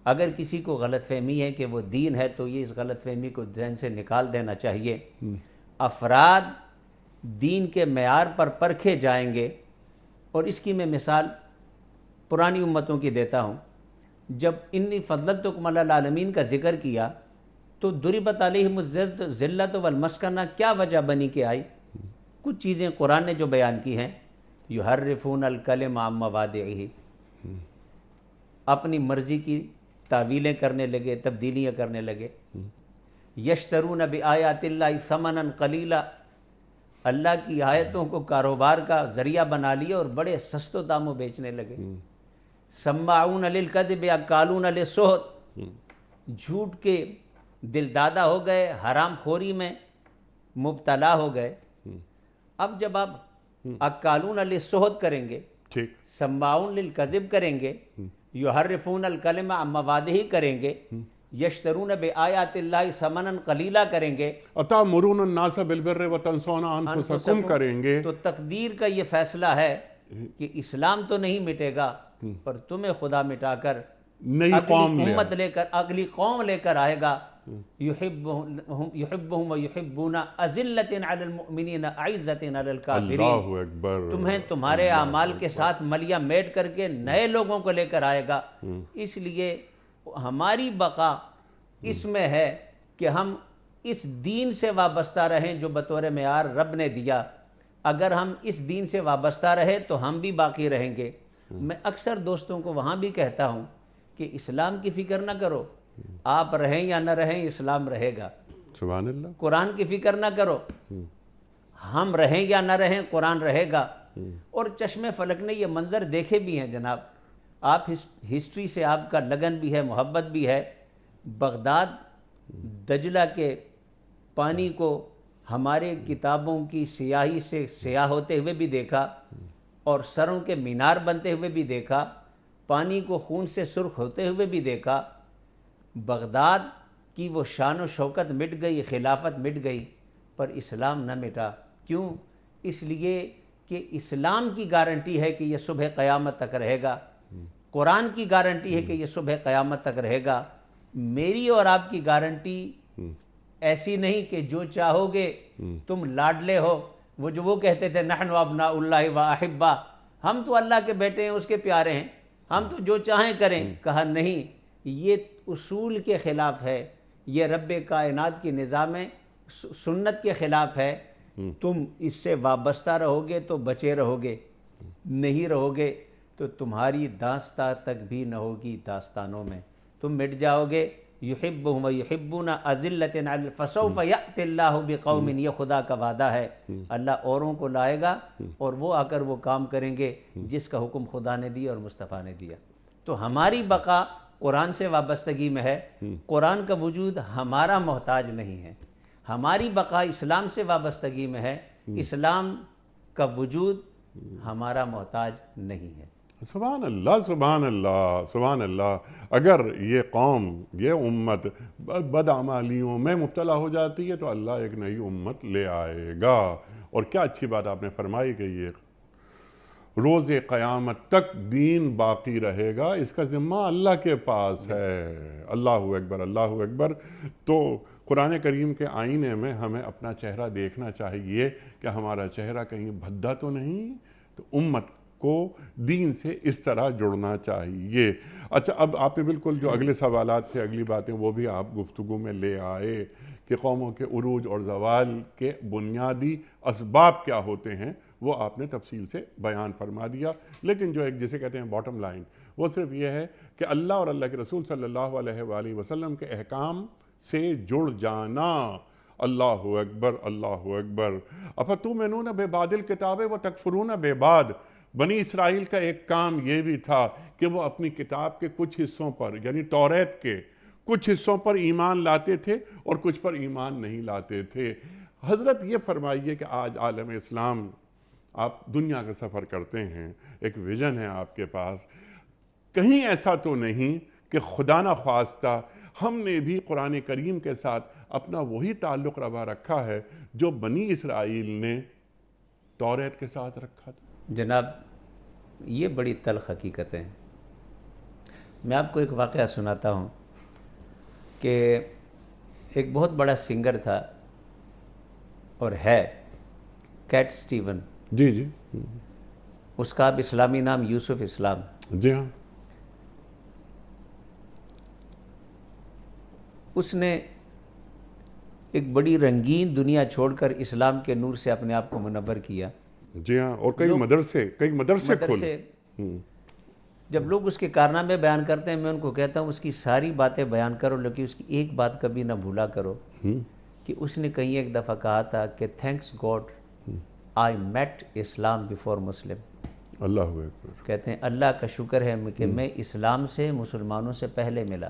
اگر کسی کو غلط فہمی ہے کہ وہ دین ہے تو یہ اس غلط فہمی کو ذہن سے نکال دینا چاہیے۔ افراد دین کے معیار پر پرکھے جائیں گے، اور اس کی میں مثال پرانی امتوں کی دیتا ہوں۔ جب انی فضلتکم علی العالمین کا ذکر کیا تو ضربت علیہم الذلۃ والمسکنہ کیا وجہ بنی کہ آئی؟ کچھ چیزیں قرآن نے جو بیان کی ہیں، یحرفون الکلم عن مواضعہ، اپنی مرضی کی تعویلیں کرنے لگے، تبدیلیاں کرنے لگے۔ یشترون بآیات اللہ ثمنا قلیلا، اللہ کی آیتوں کو کاروبار کا ذریعہ بنا لیا اور بڑے سستوں داموں بیچنے لگے۔ سماعون للکذب اکالون للسحت، جھوٹ کے دل دادا ہو گئے، حرام خوری میں مبتلا ہو گئے۔ اب جب آپ اکالون للسحت کریں گے، ٹھیک، سماعون للکذب کریں گے، یحرفون الکلم عن مواضعہ کریں گے، یشترون بآیات اللہ ثمنا قلیلا کریں گے، اتامرون الناس بالبر وتنسون انفسکم کریں گے، تو تقدیر کا یہ فیصلہ ہے کہ اسلام تو نہیں مٹے گا، پر تمہیں خدا مٹا کر نئی قوم اگلی لے امت لے کر، اگلی قوم لے کر آئے گا۔ یحبهم ویحبون اذلۃ علی المؤمنین اعزۃ علی الکافرین۔ اللہ اکبر، تمہیں تمہارے اعمال کے ساتھ ملیا میٹ کر کے نئے لوگوں کو لے کر آئے گا۔ اس لیے ہماری بقا اس میں ہے کہ ہم اس دین سے وابستہ رہیں جو بطور معیار رب نے دیا۔ اگر ہم اس دین سے وابستہ رہے تو ہم بھی باقی رہیں گے۔ میں اکثر دوستوں کو وہاں بھی کہتا ہوں کہ اسلام کی فکر نہ کرو، آپ رہیں یا نہ رہیں اسلام رہے گا۔ سبحان اللہ، قرآن کی فکر نہ کرو، ہم رہیں یا نہ رہیں قرآن رہے گا۔ اور چشم فلک نے یہ منظر دیکھے بھی ہیں جناب، آپ ہسٹری سے آپ کا لگن بھی ہے، محبت بھی ہے۔ بغداد دجلہ کے پانی کو ہمارے کتابوں کی سیاہی سے سیاہ ہوتے ہوئے بھی دیکھا، اور سروں کے مینار بنتے ہوئے بھی دیکھا، پانی کو خون سے سرخ ہوتے ہوئے بھی دیکھا۔ بغداد کی وہ شان و شوکت مٹ گئی، خلافت مٹ گئی، پر اسلام نہ مٹا۔ کیوں؟ اس لیے کہ اسلام کی گارنٹی ہے کہ یہ صبح قیامت تک رہے گا، قرآن کی گارنٹی ہے کہ یہ صبح قیامت تک رہے گا۔ میری اور آپ کی گارنٹی ایسی نہیں کہ جو چاہو گے تم لاڈلے ہو، وہ جو وہ کہتے تھے نحن ابناء اللہ و احبا، ہم تو اللہ کے بیٹے ہیں، اس کے پیارے ہیں، ہم تو جو چاہیں کریں۔ کہا نہیں، یہ اصول کے خلاف ہے، یہ رب کائنات کی نظام سنت کے خلاف ہے۔ تم اس سے وابستہ رہو گے تو بچے رہو گے، نہیں رہو گے تو تمہاری داستان تک بھی نہ ہوگی داستانوں میں، تم مٹ جاؤ گے۔ یحبہم ویحبون اذلۃ علی فسوف یأتی اللہ بقوم، یہ خدا کا وعدہ ہے، اللہ اوروں کو لائے گا اور وہ آ کر وہ کام کریں گے جس کا حکم خدا نے دیا اور مصطفیٰ نے دیا۔ تو ہماری بقا قرآن سے وابستگی میں ہے، قرآن کا وجود ہمارا محتاج نہیں ہے۔ ہماری بقا اسلام سے وابستگی میں ہے، اسلام کا وجود ہمارا محتاج نہیں ہے۔ سبحان اللہ، سبحان اللہ، سبحان اللہ۔ اگر یہ قوم، یہ امت بدعمالیوں میں مبتلا ہو جاتی ہے تو اللہ ایک نئی امت لے آئے گا۔ اور کیا اچھی بات آپ نے فرمائی کہ یہ روز قیامت تک دین باقی رہے گا، اس کا ذمہ اللہ کے پاس ہے۔ اللہ اکبر، اللہ اکبر۔ تو قرآن کریم کے آئینے میں ہمیں اپنا چہرہ دیکھنا چاہیے کہ ہمارا چہرہ کہیں بھدا تو نہیں، تو امت کو دین سے اس طرح جڑنا چاہیے۔ اچھا، اب آپ نے بالکل جو اگلے سوالات تھے، اگلی باتیں، وہ بھی آپ گفتگو میں لے آئے کہ قوموں کے عروج اور زوال کے بنیادی اسباب کیا ہوتے ہیں، وہ آپ نے تفصیل سے بیان فرما دیا۔ لیکن جو ایک جسے کہتے ہیں باٹم لائن، وہ صرف یہ ہے کہ اللہ اور اللہ کے رسول صلی اللہ علیہ وآلہ وسلم کے احکام سے جڑ جانا۔ اللہ اکبر، اللہ اکبر۔ افتؤمنون ببعض الکتاب وتکفرون ببعض۔ بنی اسرائیل کا ایک کام یہ بھی تھا کہ وہ اپنی کتاب کے کچھ حصوں پر، یعنی توریت کے کچھ حصوں پر ایمان لاتے تھے اور کچھ پر ایمان نہیں لاتے تھے۔ حضرت یہ فرمائیے کہ آج عالم اسلام، آپ دنیا کا سفر کرتے ہیں، ایک ویژن ہے آپ کے پاس، کہیں ایسا تو نہیں کہ خدا نہ خواستہ ہم نے بھی قرآن کریم کے ساتھ اپنا وہی تعلق روا رکھا ہے جو بنی اسرائیل نے توریت کے ساتھ رکھا تھا؟ جناب، یہ بڑی تلخ حقیقت ہے۔ میں آپ کو ایک واقعہ سناتا ہوں کہ ایک بہت بڑا سنگر تھا اور ہے، کیٹ سٹیون، جی جی، اس کا اب اسلامی نام یوسف اسلام۔ جی ہاں۔ اس نے ایک بڑی رنگین دنیا چھوڑ کر اسلام کے نور سے اپنے آپ کو منور کیا۔ جی ہاں، اور کئی مدرسے کھولے۔ جب لوگ اس کے کارنامے بیان کرتے ہیں، میں ان کو کہتا ہوں اس کی ساری باتیں بیان کرو، لیکن اس کی ایک بات کبھی نہ بھولا کرو کہ اس نے کہیں ایک دفعہ کہا تھا کہ thanks God I met Islam before Muslim. اللہ اکبر۔ کہتے ہیں اللہ کا شکر ہے کہ میں اسلام سے مسلمانوں سے پہلے ملا۔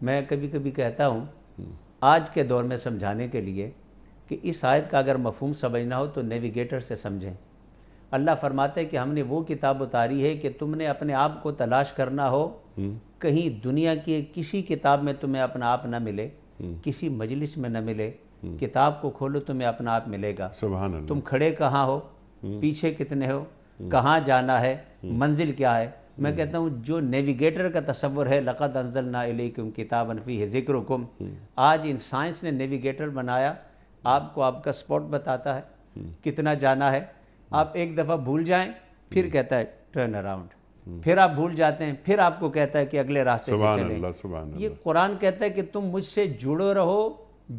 میں کبھی کبھی کہتا ہوں آج کے دور میں سمجھانے کے لیے کہ اس آیت کا اگر مفہوم سمجھنا ہو تو نیویگیٹر سے سمجھیں۔ اللہ فرماتا ہے کہ ہم نے وہ کتاب اتاری ہے کہ تم نے اپنے آپ کو تلاش کرنا ہو، کہیں دنیا کی کسی کتاب میں تمہیں اپنا آپ نہ ملے، کسی مجلس میں نہ ملے، کتاب کو کھولو تمہیں اپنا آپ ملے گا۔ سبحان اللہ۔ تم کھڑے کہاں ہو، پیچھے کتنے ہو، کہاں جانا ہے، منزل کیا ہے۔ میں کہتا ہوں جو نیویگیٹر کا تصور ہے لقد انزلنا الیکم کتابا فیہ ذکرکم، آج ان سائنس نے نیویگیٹر بنایا، آپ کو آپ کا سپاٹ بتاتا ہے کتنا جانا ہے۔ آپ ایک دفعہ بھول جائیں پھر کہتا ہے ٹرن اراؤنڈ، پھر آپ بھول جاتے ہیں پھر آپ کو کہتا ہے کہ اگلے راستے سے سبحان چلیں۔ اللہ، سبحان اللہ۔ یہ قرآن کہتا ہے کہ تم مجھ سے جڑو رہو،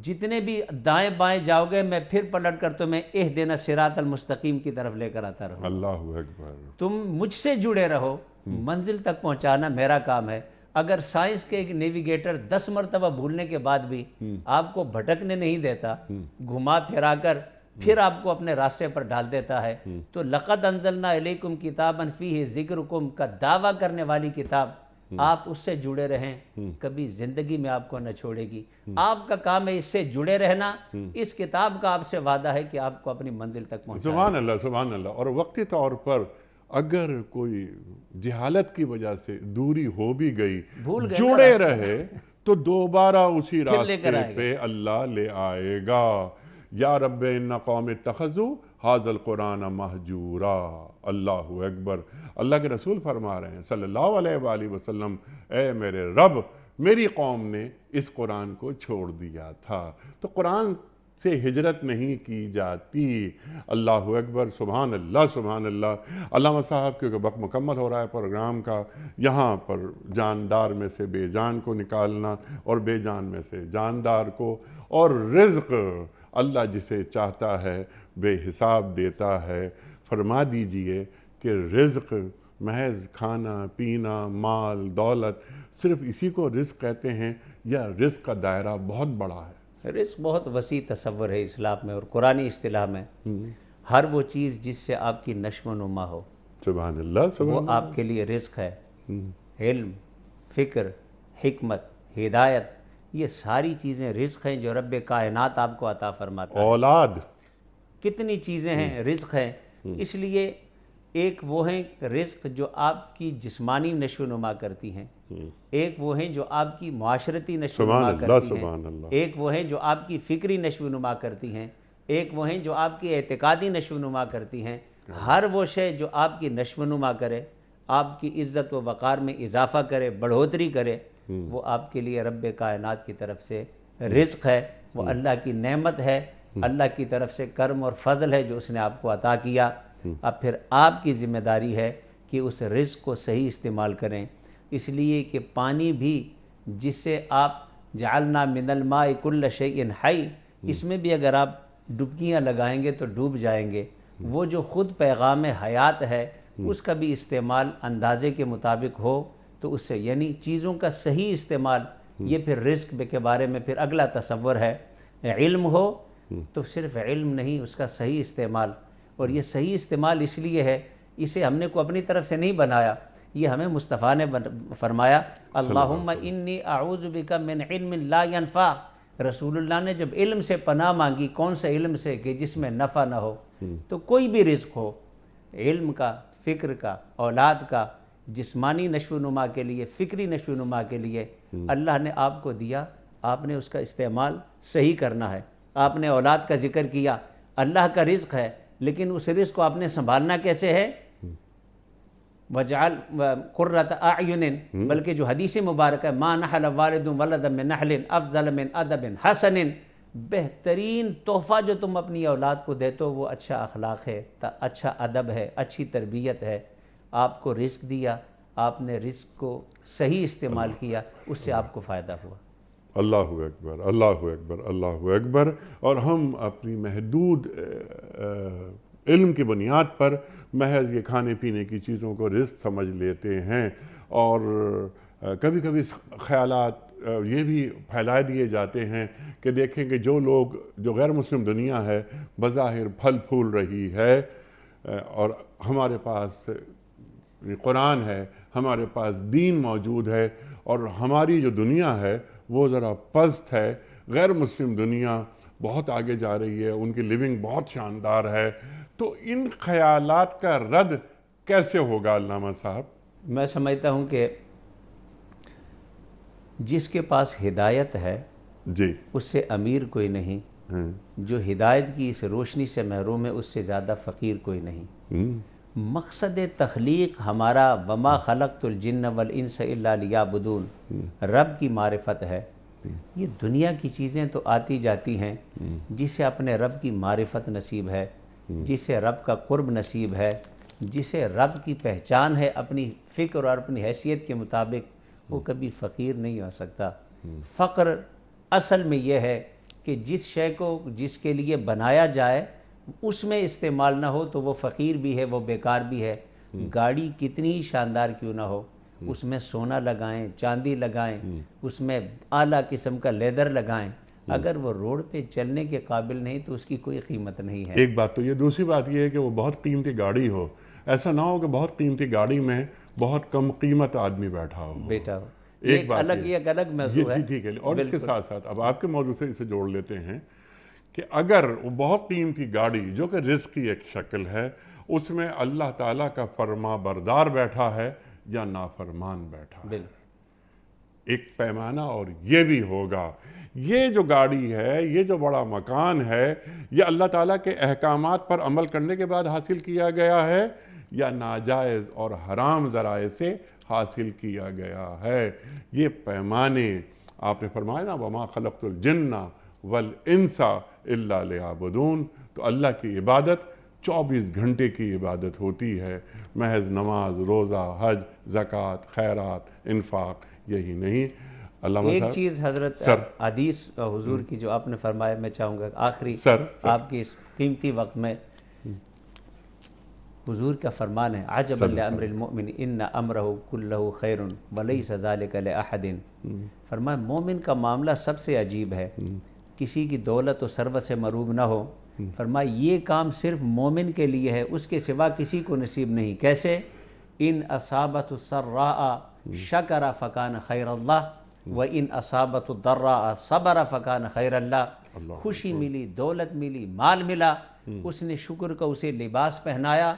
جتنے بھی دائیں بائیں جاؤ گے میں پھر پلٹ کر تمہیں اہدنا الصراط المستقیم کی طرف لے کر آتا رہوں۔ اللہ اکبر۔ تم مجھ سے جڑے رہو، منزل تک پہنچانا میرا کام ہے۔ اگر سائنس کے ایک نیویگیٹر 10 مرتبہ بھولنے کے بعد بھی آپ کو بھٹکنے نہیں دیتا، گھما پھرا کر پھر آپ کو اپنے راستے پر ڈال دیتا ہے، تو لقد انزلنا الیکم کتابا فیہ ذکرکم کا دعویٰ کرنے والی کتاب، آپ اس سے جڑے رہیں، کبھی زندگی میں آپ کو نہ چھوڑے گی۔ آپ کا کام ہے اس سے جڑے رہنا، اس کتاب کا آپ سے وعدہ ہے کہ آپ کو اپنی منزل تک پہنچائے۔ سبحان اللہ، سبحان اللہ۔ اور وقتی طور پر اگر کوئی جہالت کی وجہ سے دوری ہو بھی گئی، بھول گئے جڑے رہے تو دوبارہ اسی پھر لے کر راستے آئے گا۔ پہ اللہ لے آئے گا۔ یا رب ان قوم اتخذوا ھذا القرآن مہجورا۔ اللہ اکبر۔ اللہ کے رسول فرما رہے ہیں صلی اللہ علیہ وآلہ وسلم، اے میرے رب، میری قوم نے اس قرآن کو چھوڑ دیا تھا۔ تو قرآن سے ہجرت نہیں کی جاتی۔ اللہ اکبر، سبحان اللہ، سبحان اللہ۔ علامہ صاحب کیونکہ وقت مکمل ہو رہا ہے پروگرام کا، یہاں پر جاندار میں سے بے جان کو نکالنا اور بے جان میں سے جاندار کو، اور رزق اللہ جسے چاہتا ہے بے حساب دیتا ہے۔ فرما دیجئے کہ رزق محض کھانا پینا مال دولت، صرف اسی کو رزق کہتے ہیں یا رزق کا دائرہ بہت بڑا ہے؟ رزق بہت وسیع تصور ہے اسلام میں اور قرآنی اصطلاح میں۔ ہر وہ چیز جس سے آپ کی نشو و نما ہو سبحان اللہ، سبحان وہ آپ کے لیے رزق ہے۔ علم، فکر، حکمت، ہدایت، یہ ساری چیزیں رزق ہیں جو رب کائنات آپ کو عطا فرماتا ہے۔ اولاد، کتنی چیزیں ہیں رزق ہیں۔ اس لیے ایک وہ ہیں رزق جو آپ کی جسمانی نشو و نما کرتی ہیں، ایک وہ ہیں جو آپ کی معاشرتی نشو و نما کرتی ہیں، ایک وہ ہیں جو آپ کی فکری نشو و نما کرتی ہیں، ایک وہ ہیں جو آپ کی اعتقادی نشو و نما کرتی ہیں۔ ہر وہ شے جو آپ کی نشو و نما کرے، آپ کی عزت و وقار میں اضافہ کرے، بڑھوتری کرے، وہ آپ کے لیے رب کائنات کی طرف سے رزق ہے، وہ اللہ کی نعمت ہے، اللہ کی طرف سے کرم اور فضل ہے جو اس نے آپ کو عطا کیا۔ اب پھر آپ کی ذمہ داری ہے کہ اس رزق کو صحیح استعمال کریں۔ اس لیے کہ پانی بھی جس سے آپ جعلنا من الماء کل شیء حی، اس میں بھی اگر آپ ڈبکیاں لگائیں گے تو ڈوب جائیں گے۔ وہ جو خود پیغام حیات ہے اس کا بھی استعمال اندازے کے مطابق ہو تو اس سے، یعنی چیزوں کا صحیح استعمال، یہ پھر رزق کے بارے میں پھر اگلا تصور ہے۔ علم ہو تو صرف علم نہیں، اس کا صحیح استعمال، اور یہ صحیح استعمال اس لیے ہے، اسے ہم نے کو اپنی طرف سے نہیں بنایا، یہ ہمیں مصطفیٰ نے فرمایا اللہم انی اعوذ بک من علم لا ینفع۔ رسول اللہ نے جب علم سے پناہ مانگی، کون سے علم سے؟ کہ جس میں نفع نہ ہو۔ تو کوئی بھی رزق ہو، علم کا، فکر کا، اولاد کا، جسمانی نشو و نما کے لیے، فکری نشو و نما کے لیے اللہ نے آپ کو دیا، آپ نے اس کا استعمال صحیح کرنا ہے۔ آپ نے اولاد کا ذکر کیا، اللہ کا رزق ہے، لیکن اس رزق کو آپ نے سنبھالنا کیسے ہے؟ وَجْعَلْ قُرَّةَ أَعْيُنٍ، بلکہ جو حدیث مبارک ہے مَا نَحَلَ وَالِدٌ وَلَدًا مِّن نَحْلٍ أَفْضَلَ مِنْ أَدَبٍ حَسَنٍ، بہترین تحفہ جو تم اپنی اولاد کو دیتے ہو وہ اچھا اخلاق ہے، اچھا ادب ہے، اچھی تربیت ہے۔ آپ کو رزق دیا، آپ نے رزق کو صحیح استعمال کیا، اس سے آپ کو فائدہ ہوا۔ اللہ اکبر، اللہ اکبر، اللہ اکبر۔ اور ہم اپنی محدود علم کی بنیاد پر محض یہ کھانے پینے کی چیزوں کو رزق سمجھ لیتے ہیں، اور کبھی کبھی خیالات یہ بھی پھیلائے دیے جاتے ہیں کہ دیکھیں کہ جو لوگ، جو غیر مسلم دنیا ہے بظاہر پھل پھول رہی ہے، اور ہمارے پاس قرآن ہے، ہمارے پاس دین موجود ہے، اور ہماری جو دنیا ہے وہ ذرا پست ہے، غیر مسلم دنیا بہت آگے جا رہی ہے، ان کی لیونگ بہت شاندار ہے، تو ان خیالات کا رد کیسے ہوگا علامہ صاحب؟ میں سمجھتا ہوں کہ جس کے پاس ہدایت ہے جی اس سے امیر کوئی نہیں، جو ہدایت کی اس روشنی سے محروم ہے اس سے زیادہ فقیر کوئی نہیں۔ مقصد تخلیق ہمارا وما خلقت الجن والانس الا لیعبدون، رب کی معرفت ہے۔ یہ دنیا کی چیزیں تو آتی جاتی ہیں، جسے اپنے رب کی معرفت نصیب ہے، جسے رب کا قرب نصیب ہے، جسے رب کی پہچان ہے اپنی فکر اور اپنی حیثیت کے مطابق، وہ کبھی فقیر نہیں ہو سکتا۔ فقر اصل میں یہ ہے کہ جس شے کو جس کے لیے بنایا جائے اس میں استعمال نہ ہو تو وہ فقیر بھی ہے، وہ بیکار بھی ہے۔ گاڑی کتنی ہی شاندار کیوں نہ ہو، اس میں سونا لگائیں، چاندی لگائیں، اس میں اعلیٰ قسم کا لیدر لگائیں، اگر وہ روڈ پہ چلنے کے قابل نہیں تو اس کی کوئی قیمت نہیں ہے۔ ایک بات تو یہ، دوسری بات یہ ہے کہ وہ بہت قیمتی گاڑی ہو، ایسا نہ ہو کہ بہت قیمتی گاڑی میں بہت کم قیمت آدمی بیٹھا ہو۔ بیٹا ہو، ایک بات یہ ایک الگ موضوع ہے۔ جی ٹھیک ہے، اور اس کے ساتھ ساتھ اب آپ کے موضوع سے اسے جوڑ لیتے ہیں کہ اگر وہ بہت قیمتی گاڑی جو کہ رزق کی ایک شکل ہے، اس میں اللہ تعالیٰ کا فرما بردار بیٹھا ہے یا نافرمان بیٹھا ہے، ایک پیمانہ اور یہ بھی ہوگا۔ یہ جو گاڑی ہے، یہ جو بڑا مکان ہے، یہ اللہ تعالیٰ کے احکامات پر عمل کرنے کے بعد حاصل کیا گیا ہے یا ناجائز اور حرام ذرائع سے حاصل کیا گیا ہے؟ یہ پیمانے آپ نے فرمایا نا وَمَا خَلَقْتُ الْجِنَّ وَالْإِنسَ إِلَّا لِيَعْبُدُونَ، تو اللہ کی عبادت 24 گھنٹے کی عبادت ہوتی ہے، محض نماز، روزہ، حج، زکوٰۃ، خیرات، انفاق یہی نہیں۔ ایک چیز حضرت حدیث حضور کی جو آپ نے فرمایا، میں چاہوں گا آخری آپ کے اس قیمتی وقت میں حضور کا فرمان ہے عجبا لامر المؤمن ان امرہ کلہ خیر ولیس ذلک لاحد، فرمایا مومن کا معاملہ سب سے عجیب ہے، کسی کی دولت و ثروت سے مروب نہ ہو، فرمایا یہ کام صرف مومن کے لیے ہے، اس کے سوا کسی کو نصیب نہیں۔ کیسے؟ ان اصابت السراء شکر فکان خیر اللہ وان اصابت الضراء صبر فکان خیر اللہ۔ خوشی ملی، دولت ملی، مال ملا، اس نے شکر کا اسے لباس پہنایا،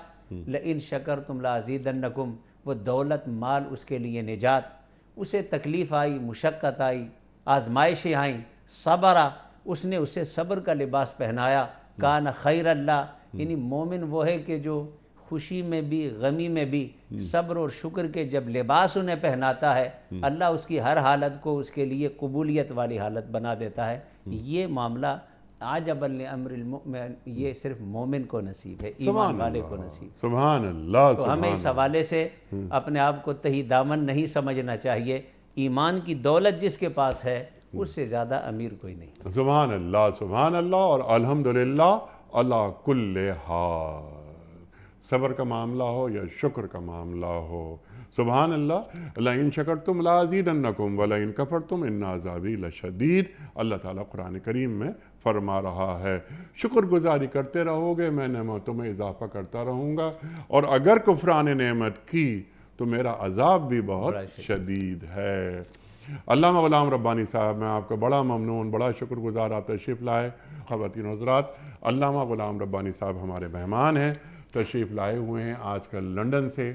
لئن شکرتم لازیدنکم، وہ دولت مال اس کے لیے نجات، اسے تکلیف آئی، مشقت آئی، آزمائشیں آئیں، صبرہ، اس نے اسے صبر کا لباس پہنایا، کان خیر اللہ، یعنی مومن وہ ہے کہ جو خوشی میں بھی غمی میں بھی صبر اور شکر کے جب لباس انہیں پہناتا ہے، اللہ اس کی ہر حالت کو اس کے لیے قبولیت والی حالت بنا دیتا ہے۔ یہ معاملہ عجبا لامر المؤمن، یہ صرف مومن کو نصیب ہے، ایمان والے کو نصیب۔ سبحان اللہ۔ تو ہمیں اس حوالے سے اپنے آپ کو تہی دامن نہیں سمجھنا چاہیے، ایمان کی دولت جس کے پاس ہے اس سے زیادہ امیر کوئی نہیں۔ سبحان اللہ، سبحان اللہ، اور الحمدللہ اللہ کل حال، صبر کا معاملہ ہو یا شکر کا معاملہ ہو، سبحان اللہ۔ لئن شکرتم لازیدنکم ولئن کفرتم ان عذابی لشدید، اللہ تعالیٰ قرآن کریم میں فرما رہا ہے شکر گزاری کرتے رہو گے میں نعمتوں میں اضافہ کرتا رہوں گا، اور اگر کفران نعمت کی تو میرا عذاب بھی بہت شدید ہے۔ علامہ غلام ربانی صاحب، میں آپ کا بڑا ممنون، بڑا شکر گزار، آپ تشریف لائے۔ خواتین و حضرات، علامہ غلام ربانی صاحب ہمارے مہمان ہیں، تشریف لائے ہوئے ہیں آج کل لندن سے۔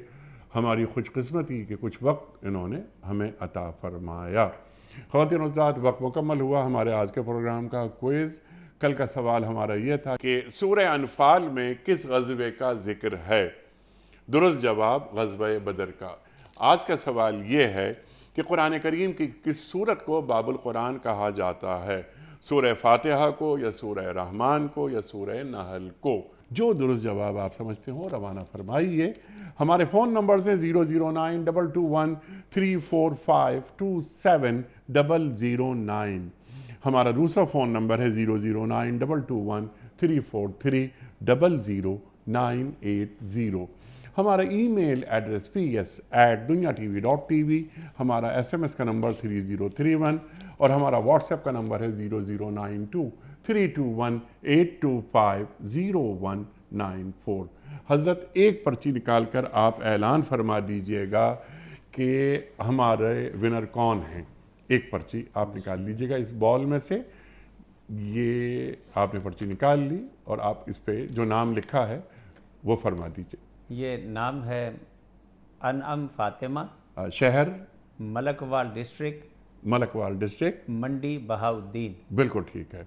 ہماری خوش قسمتی کہ کچھ وقت انہوں نے ہمیں عطا فرمایا۔ خواتین و حضرات، وقت مکمل ہوا ہمارے آج کے پروگرام کا کوئز۔ کل کا سوال ہمارا یہ تھا کہ سورہ انفال میں کس غزوے کا ذکر ہے؟ درست جواب غزوہ بدر کا۔ آج کا سوال یہ ہے کہ قرآن کریم کی کس سورت کو باب القرآن کہا جاتا ہے؟ سورہ فاتحہ کو یا سورہ رحمان کو یا سورہ نحل کو؟ جو درست جواب آپ سمجھتے ہوں روانہ فرمائیے۔ ہمارے فون نمبرز ہیں 0092214527009۔ ہمارا دوسرا فون نمبر ہے 0092214300980۔ ہمارا ای میل ایڈریس ps@dunyatv.tv، ہمارا SMS کا نمبر 3031، اور ہمارا واٹس ایپ کا نمبر ہے 00923258250194۔ حضرت ایک پرچی نکال کر آپ اعلان فرما دیجئے گا کہ ہمارے ونر کون ہیں. ایک پرچی آپ نکال لیجئے گا اس بال میں سے. یہ آپ نے پرچی نکال لی اور آپ اس پہ جو نام لکھا ہے وہ فرما دیجئے. یہ نام ہے انعم فاطمہ، شہر ملکوال ڈسٹرکٹ، ملکوال ڈسٹرکٹ. منڈی بہاؤالدین. بالکل ٹھیک ہے.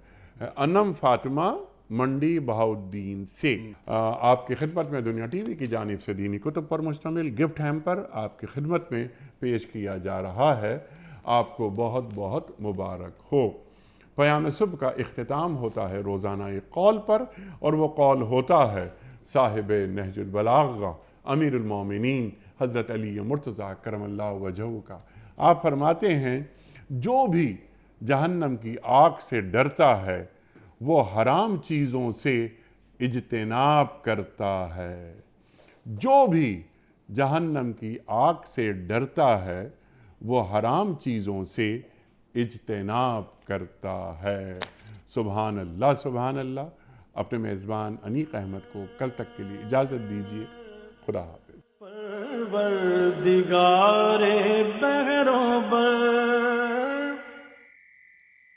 انم فاطمہ منڈی بہاؤالدین سے آپ کی خدمت میں دنیا ٹی وی کی جانب سے دینی کتب پر مشتمل گفٹ ہیمپر آپ کی خدمت میں پیش کیا جا رہا ہے. آپ کو بہت بہت مبارک ہو. پیام صبح کا اختتام ہوتا ہے روزانہ ایک قول پر، اور وہ قول ہوتا ہے صاحب نہج البلاغہ امیر المومنین حضرت علی مرتضیٰ کرم اللہ وجہہ کا. آپ فرماتے ہیں جو بھی جہنم کی آگ سے ڈرتا ہے وہ حرام چیزوں سے اجتناب کرتا ہے. جو بھی جہنم کی آگ سے ڈرتا ہے وہ حرام چیزوں سے اجتناب کرتا ہے. سبحان اللہ سبحان اللہ. اپنے میزبان انیق احمد کو کل تک کے لیے اجازت دیجیے. خدا حافظ. پروردگار بحروں بر